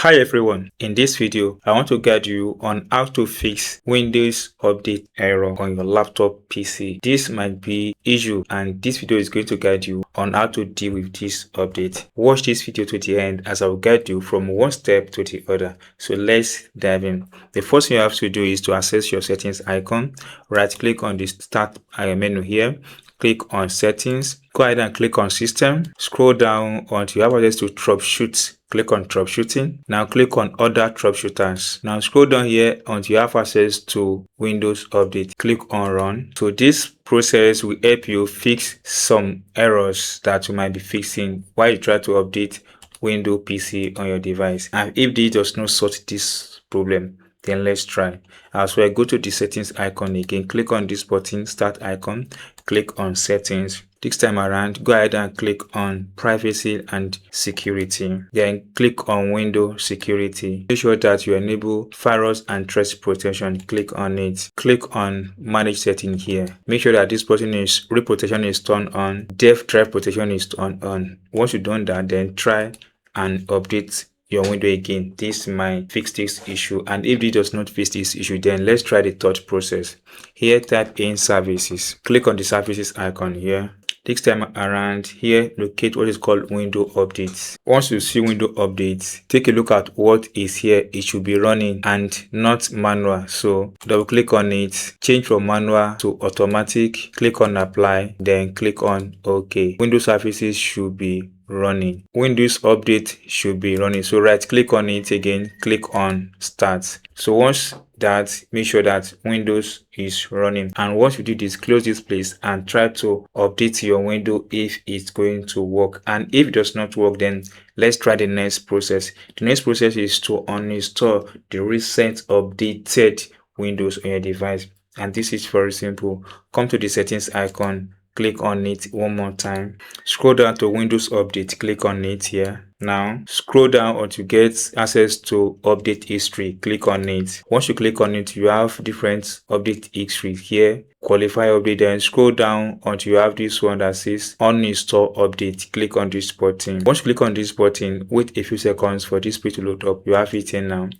Hi everyone, in this video I want to guide you on how to fix Windows update error on your laptop PC. This might be issue and this video is going to guide you on how to deal with this update. Watch this video to the end as I will guide you from one step to the other. So let's dive in. The first thing you have to do is to access your settings icon. Right click on the start menu here. Click on settings, go ahead and click on system, scroll down until you have access to troubleshoot. Click on troubleshooting. Now click on other troubleshooters. Now scroll down here until you have access to Windows update. Click on run. So this process will help you fix some errors that you might be fixing while you try to update Windows PC on your device. And if this does not sort this problem, then let's try. As well, go to the settings icon again, click on this button, start icon, click on settings. This time around, go ahead and click on privacy and security. Then click on window security. Make sure that you enable virus and threat protection. Click on it. Click on manage setting here. Make sure that this button is root protection is turned on, def drive protection is turned on. Once you've done that, then try and update your window again. This might fix this issue, and if it does not fix this issue, then let's try the third process. Here type in services, click on the services icon here. This time around here, locate what is called window updates. Once you see window updates, take a look at what is here. It should be running and not manual, so double click on it, change from manual to automatic, click on apply, then click on OK. Windows services should be running. Windows update should be running, so right click on it again, click on start. So once that, make sure that Windows is running, and once you do this, close this place and try to update your window if it's going to work. And if it does not work, then let's try the next process. The next process is to uninstall the recent updated Windows on your device, and this is very simple. Come to the settings icon, click on it one more time, scroll down to Windows update, click on it here. Now scroll down until you get access to update history, click on it. Once you click on it, you have different update history here, qualify update. Then scroll down until you have this one that says uninstall update, click on this button. Once you click on this button, wait a few seconds for this page to load up. You have it in now.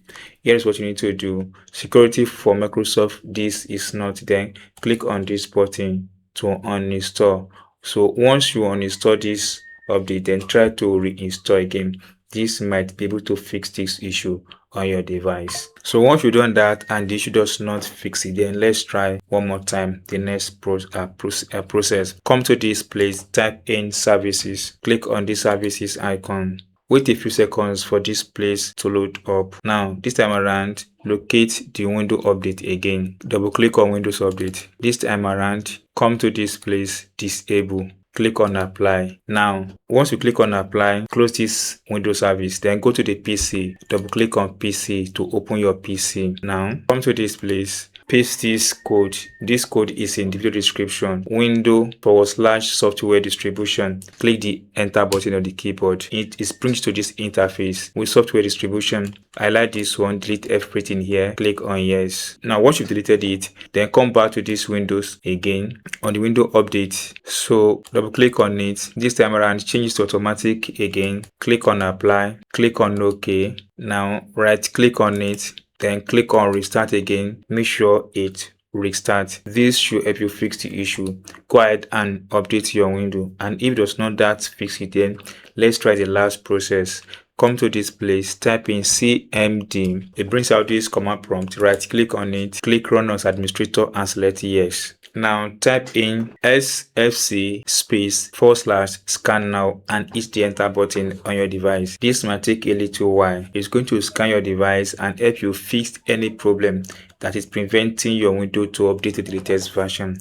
Here's what you need to do. Security for Microsoft, this is not. Then click on this button to uninstall. So once you uninstall this update, then try to reinstall again. This might be able to fix this issue on your device. So once you've done that and the issue does not fix it, then let's try one more time the next process. Come to this place, type in services, click on the services icon. Wait a few seconds for this place to load up. Now this time around, locate the window update again, double click on Windows update. This time around, come to this place, disable, click on apply. Now once you click on apply, close this Windows service, then go to the PC, double click on PC to open your PC. Now come to this place, paste this code. This code is in the video description. Window/SoftwareDistribution. Click the enter button on the keyboard. It brings to this interface with SoftwareDistribution. I like this one. Delete everything here. Click on yes. Now once you've deleted it, then come back to this Windows again on the window update. So double click on it. This time around, change to automatic again. Click on apply. Click on OK. Now right click on it. Then click on restart again. Make sure it restarts. This should help you fix the issue. Go ahead and update your window, and if it does not fix it, then let's try the last process. Come to this place, type in cmd. It brings out this command prompt. Right click on it, click run as administrator and select yes. Now type in sfc /scan now and hit the enter button on your device. This might take a little while. It's going to scan your device and help you fix any problem that is preventing your window to update to the latest version.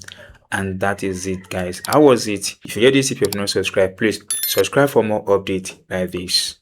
And that is it, guys. How was it? If you hear this, if you have not subscribed, please subscribe for more updates like this.